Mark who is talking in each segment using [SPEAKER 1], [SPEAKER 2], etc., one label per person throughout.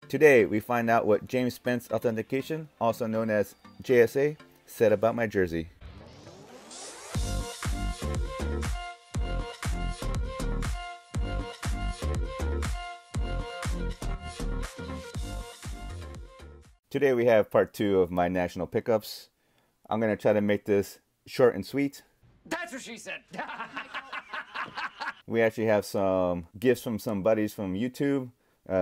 [SPEAKER 1] Today, we find out what James Spence Authentication, also known as JSA, said about my jersey. Today we have part 2 of my national pickups. I'm going to try to make this short and sweet.
[SPEAKER 2] That's what she said.
[SPEAKER 1] We actually have some gifts from some buddies from YouTube,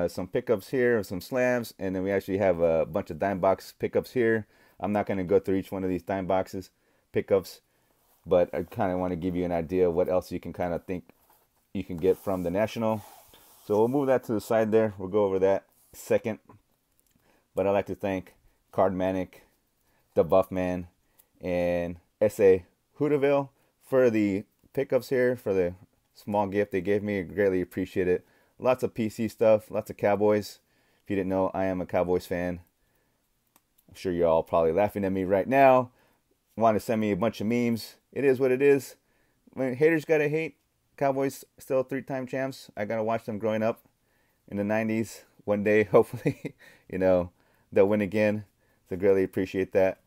[SPEAKER 1] some pickups here, some slabs, and then we actually have a bunch of dime box pickups here. I'm not going to go through each one of these dime boxes pickups, but I kind of want to give you an idea of what else you can kind of think you can get from the national. So we'll move that to the side there. We'll go over that second. But I'd like to thank Cardmanic, the Buffman, and SA Hooterville for the pickups here, for the small gift they gave me. I greatly appreciate it. Lots of PC stuff, lots of Cowboys. If you didn't know, I am a Cowboys fan. I'm sure you're all probably laughing at me right now. Want to send me a bunch of memes. It is what it is. When haters gotta hate. Cowboys still 3-time champs. I gotta watch them growing up in the 90s. One day, hopefully, you know, they'll win again. So greatly appreciate that.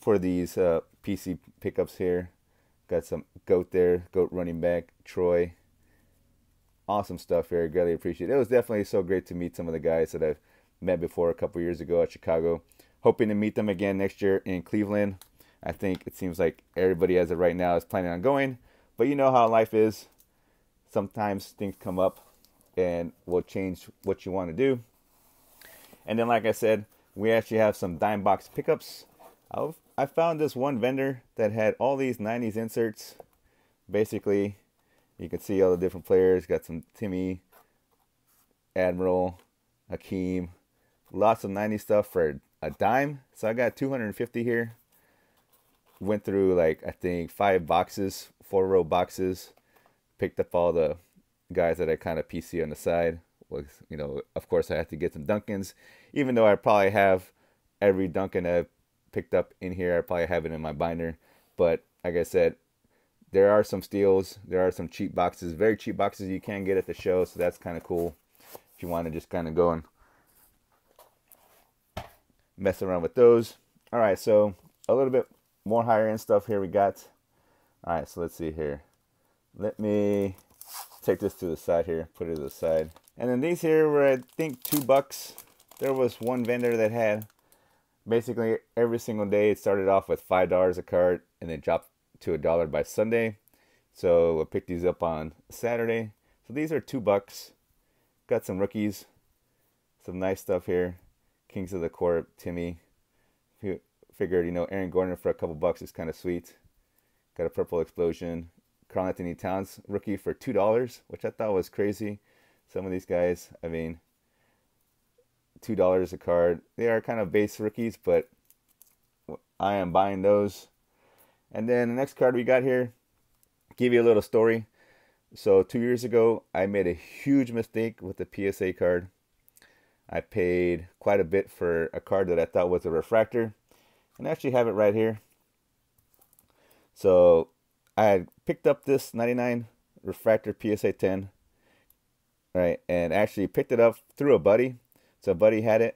[SPEAKER 1] For these PC pickups here, got some GOAT there, GOAT running back, Troy. Awesome stuff here. Greatly appreciate it. It was definitely so great to meet some of the guys that I've met before a couple years ago at Chicago. Hoping to meet them again next year in Cleveland. I think it seems like everybody as of right now is planning on going. But you know how life is. Sometimes things come up and will change what you want to do. And then, like I said, we actually have some dime box pickups. I found this one vendor that had all these 90s inserts. Basically, you can see all the different players. Got some Timmy, Admiral, Hakeem. Lots of 90s stuff for a dime. So I got 250 here. Went through, like, I think 5 boxes, 4-row boxes. Picked up all the guys that I kind of PC on the side. Was, you know, of course I had to get some DUNCANs, even though I probably have every DUNCAN I've picked up in here. I probably have it in my binder, but like I said, there are some steals, there are some cheap boxes, very cheap boxes you can get at the show, so that's kind of cool if you want to just kind of go and mess around with those. All right, so a little bit more higher end stuff here we got. All right, so let's see here. Let me take this to the side here, put it to the side. And then these here were, I think, $2. There was one vendor that had basically every single day. It started off with $5 a card and then dropped to $1 by Sunday. So I picked these up on Saturday. So these are $2. Got some rookies, some nice stuff here. Kings of the Court, Timmy. Figured, you know, Aaron Gordon for a couple bucks is kind of sweet. Got a purple explosion. Karl-Anthony Towns rookie for $2, which I thought was crazy. Some of these guys, I mean, $2 a card. They are kind of base rookies, but I am buying those. And then the next card we got here, give you a little story. So 2 years ago, I made a huge mistake with the PSA card. I paid quite a bit for a card that I thought was a refractor. And I actually have it right here. So I had picked up this 99 refractor PSA 10. Right, and actually picked it up through a buddy. So a buddy had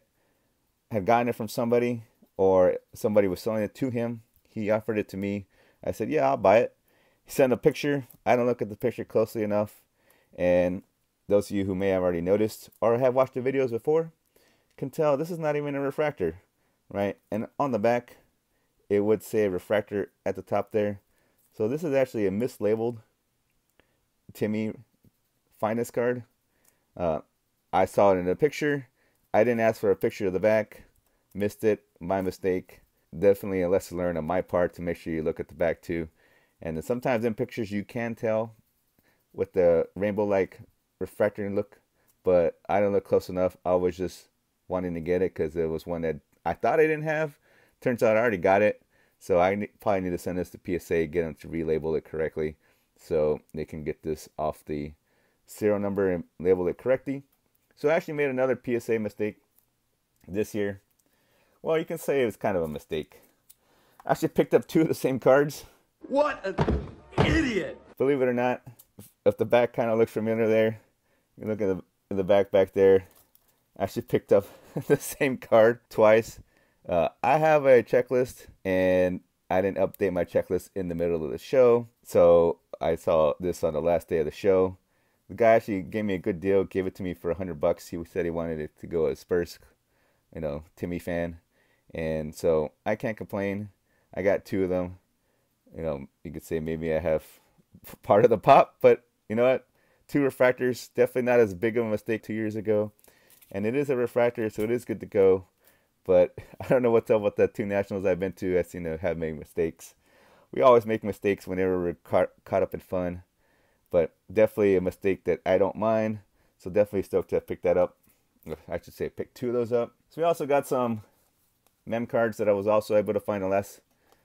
[SPEAKER 1] gotten it from somebody, or somebody was selling it to him. He offered it to me. I said, yeah, I'll buy it. He sent a picture. I don't look at the picture closely enough. And those of you who may have already noticed or have watched the videos before can tell this is not even a refractor, right? And on the back, it would say refractor at the top there. So this is actually a mislabeled Timmy Finest card. I saw it in the picture. I didn't ask for a picture of the back. Missed it. My mistake. Definitely a lesson learned on my part to make sure you look at the back too. And then sometimes in pictures you can tell with the rainbow-like refractor look, but I didn't look close enough. I was just wanting to get it because it was one that I thought I didn't have. Turns out I already got it. So I probably need to send this to PSA, get them to relabel it correctly so they can get this off the serial number and label it correctly. So I actually made another PSA mistake this year. Well, you can say it was kind of a mistake. I actually picked up 2 of the same cards.
[SPEAKER 2] What an idiot!
[SPEAKER 1] Believe it or not, if the back kind of looks familiar there, you look at the back there. I actually picked up the same card twice. I have a checklist, and I didn't update my checklist in the middle of the show. So I saw this on the last day of the show. The guy actually gave me a good deal, gave it to me for $100. He said he wanted it to go as Spurs, Timmy fan. And so I can't complain. I got two of them. You could say maybe I have part of the pop, but you know what? Two refractors, definitely not as big of a mistake 2 years ago. And it is a refractor, so it is good to go. But I don't know what's up with the two nationals I've been to. I seem to have made mistakes. We always make mistakes whenever we're caught up in fun. But definitely a mistake that I don't mind. So definitely stoked to pick that up. I should say pick two of those up. So we also got some mem cards that I was also able to find the last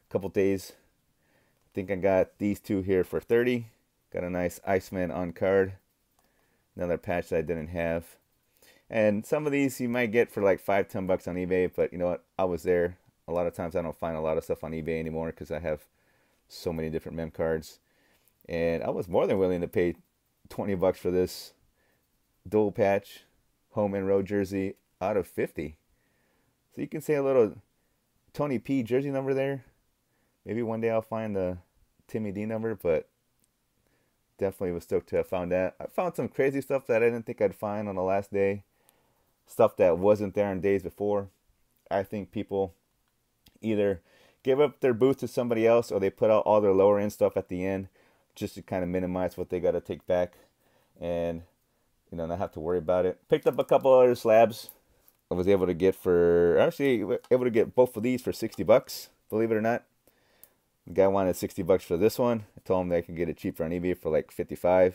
[SPEAKER 1] couple days. I think I got these two here for $30. Got a nice Iceman on card. Another patch that I didn't have. And some of these you might get for like $5-10 on eBay. But you know what? I was there. A lot of times I don't find a lot of stuff on eBay anymore because I have so many different mem cards. And I was more than willing to pay $20 for this dual patch home and road jersey out of 50. So you can say a little Tony P jersey number there. Maybe one day I'll find the Timmy D number, but definitely was stoked to have found that. I found some crazy stuff that I didn't think I'd find on the last day. Stuff that wasn't there on days before. I think people either give up their booth to somebody else or they put out all their lower end stuff at the end just to kind of minimize what they got to take back and not have to worry about it. Picked up a couple other slabs. I was able to get both of these for $60, believe it or not. The guy wanted $60 for this one. I told him that I could get it cheaper on eBay for like $55,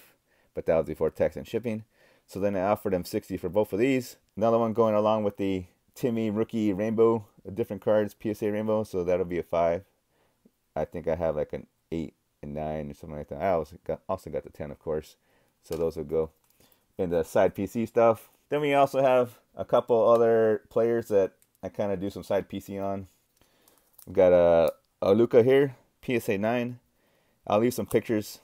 [SPEAKER 1] but that was before tax and shipping. So then I offered him $60 for both of these. Another one going along with the Timmy Rookie Rainbow, different cards, PSA Rainbow, so that'll be a $5. I think I have like an 8 and 9 or something like that. I also got the 10, of course. So those will go in the side PC stuff. Then we also have a couple other players that I kind of do some side PC on. We've got a Luka here, PSA 9. I'll leave some pictures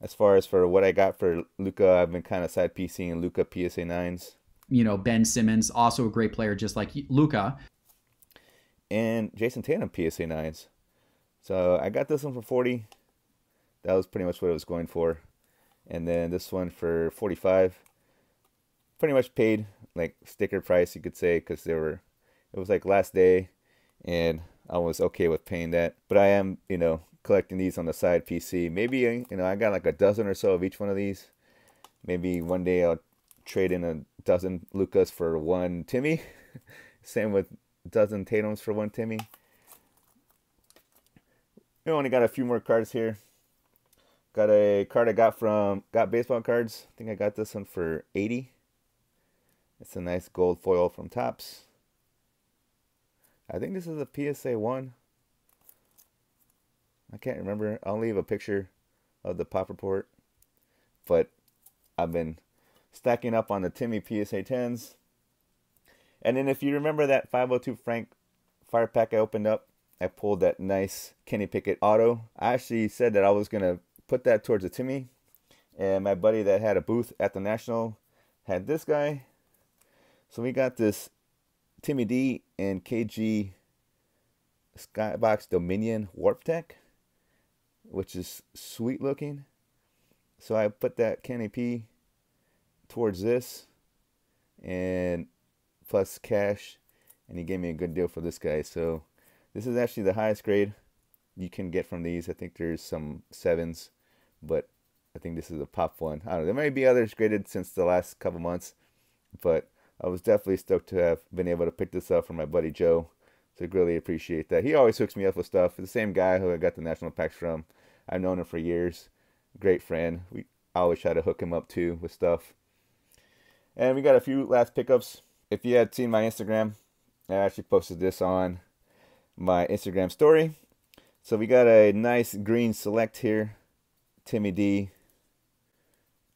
[SPEAKER 1] as far as for what I got for Luka. I've been kind of side PCing Luka PSA 9s.
[SPEAKER 3] Ben Simmons, also a great player just like Luka.
[SPEAKER 1] And Jason Tatum PSA 9s. So I got this one for $40. That was pretty much what it was going for. And then this one for $45. Pretty much paid like sticker price, you could say, because it was like last day and I was okay with paying that. But I am, collecting these on the side PC. Maybe, I got like a dozen or so of each one of these. Maybe one day I'll trade in a dozen Lukas for one Timmy. Same with a dozen Tatums for one Timmy. We only got a few more cards here. Got a card I got baseball cards. I think I got this one for $80. It's a nice gold foil from Topps. I think this is a PSA 1. I can't remember. I'll leave a picture of the pop report. But I've been stacking up on the Timmy PSA 10s. And then if you remember that 502 Frank fire pack I opened up, I pulled that nice Kenny Pickett auto. I actually said that I was going to put that towards the Timmy. And my buddy that had a booth at the National had this guy. So we got this Timmy D and KG Skybox Dominion Warp Tech, which is sweet looking. So I put that Kenny P towards this and plus cash, and he gave me a good deal for this guy. So this is actually the highest grade you can get from these. I think there's some 7s, but I think this is a pop one. I don't know. There might be others graded since the last couple months, but I was definitely stoked to have been able to pick this up from my buddy Joe. So I really appreciate that. He always hooks me up with stuff. The same guy who I got the national packs from. I've known him for years. Great friend. I always try to hook him up too with stuff. And we got a few last pickups. If you had seen my Instagram, I actually posted this on my Instagram story. So we got a nice green select here. Timmy D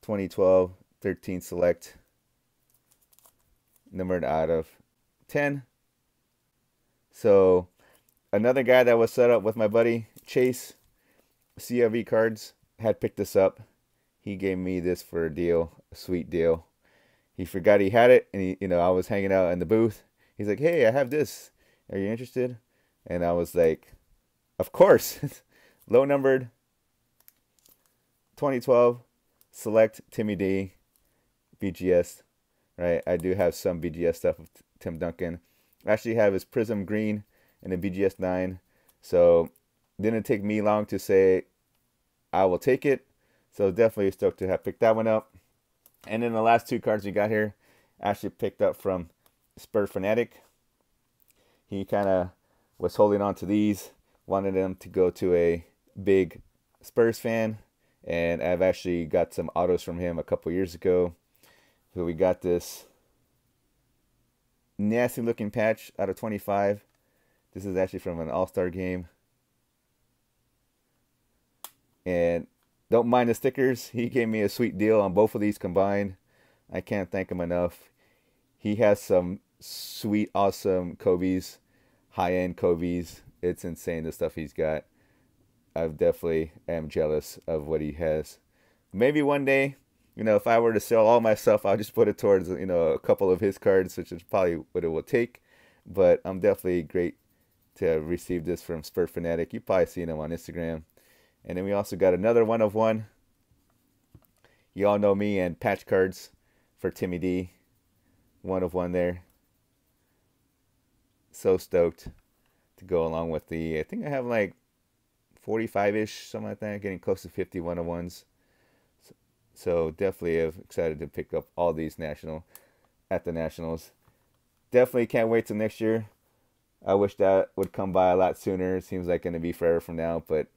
[SPEAKER 1] 2012 13 select. Numbered out of 10. So another guy that was set up with my buddy Chase, CRV Cards, had picked this up. He gave me this for a deal, a sweet deal. he forgot he had it, and I was hanging out in the booth. He's like, "Hey, I have this. Are you interested?" And I was like, "Of course." Low numbered 2012 Select Timmy D BGS. Right, I do have some BGS stuff with Tim Duncan. I actually have his Prism Green and a BGS 9. So didn't take me long to say I will take it. So definitely stoked to have picked that one up. And then the last two cards we got here, actually picked up from Spur Fanatic. He kind of was holding on to these, wanted them to go to a big Spurs fan. And I've actually got some autos from him a couple years ago. So we got this nasty looking patch out of 25. This is actually from an all-star game. And don't mind the stickers. He gave me a sweet deal on both of these combined. I can't thank him enough. He has some sweet, awesome Kobe's, high-end Kobe's. It's insane the stuff he's got. I definitely am jealous of what he has. Maybe one day, if I were to sell all my stuff, I'll just put it towards, a couple of his cards, which is probably what it will take. But I'm definitely great to have received this from Spur Fanatic. You've probably seen him on Instagram. And then we also got another 1 of 1. You all know me and patch cards for Timmy D. 1 of 1 there. So stoked to go along with I think I have like 45-ish, something like that. Getting close to 50 1 of 1s. So definitely excited to pick up all these at the Nationals. Definitely can't wait till next year. I wish that would come by a lot sooner. It seems like going to be forever from now, but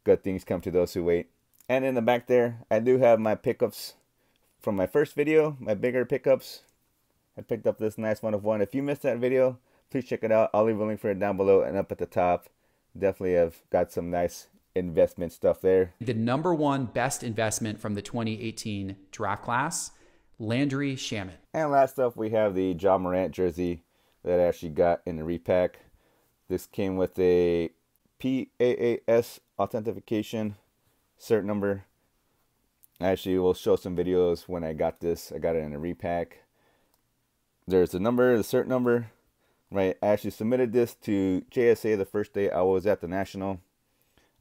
[SPEAKER 1] good things come to those who wait. And in the back there, I do have my pickups from my first video, my bigger pickups. I picked up this nice 1 of 1. If you missed that video, please check it out. I'll leave a link for it down below and up at the top. Definitely have got some nice investment stuff there.
[SPEAKER 3] The #1 best investment from the 2018 draft class, Landry Shamet.
[SPEAKER 1] And last up, we have the Morant jersey that I actually got in the repack. This came with a PAS authentication cert number. I actually will show some videos when I got this. I got it in a repack. There's the number, the cert number, right? I actually submitted this to JSA the first day I was at the National.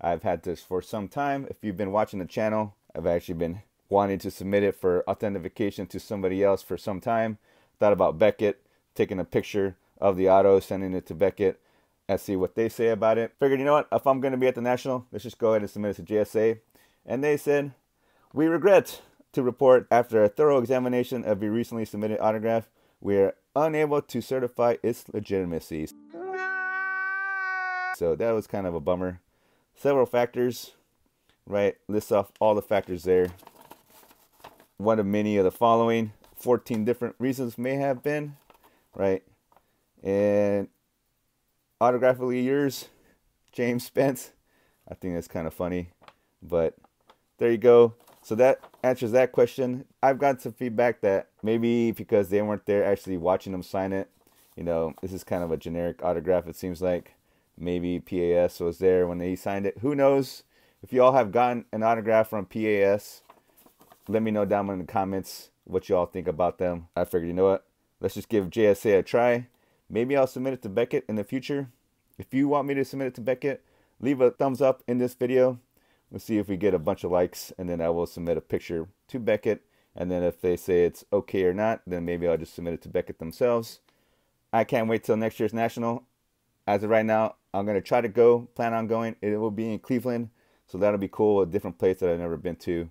[SPEAKER 1] I've had this for some time. If you've been watching the channel, I've actually been wanting to submit it for authentication to somebody else for some time. Thought about Beckett, taking a picture of the auto, sending it to Beckett, and see what they say about it. Figured, you know what, if I'm going to be at the National, let's just go ahead and submit it to JSA. And they said, "We regret to report, after a thorough examination of your recently submitted autograph, we are unable to certify its legitimacy." So that was kind of a bummer. Several factors, right? Lists off all the factors there. One of many of the following. 14 different reasons may have been, right? And autographically yours, James Spence. I think that's kind of funny, but there you go. So that answers that question. I've got some feedback that maybe because they weren't there actually watching them sign it, this is kind of a generic autograph, it seems like. Maybe PAS was there when he signed it. Who knows? If you all have gotten an autograph from PAS, let me know down in the comments what you all think about them. I figured, you know what? Let's just give JSA a try. Maybe I'll submit it to Beckett in the future. If you want me to submit it to Beckett, leave a thumbs up in this video. We'll see if we get a bunch of likes, and then I will submit a picture to Beckett. And then if they say it's okay or not, then maybe I'll just submit it to Beckett themselves. I can't wait till next year's National. As of right now, I'm going to try to plan on going. It will be in Cleveland, so that'll be cool, a different place that I've never been to.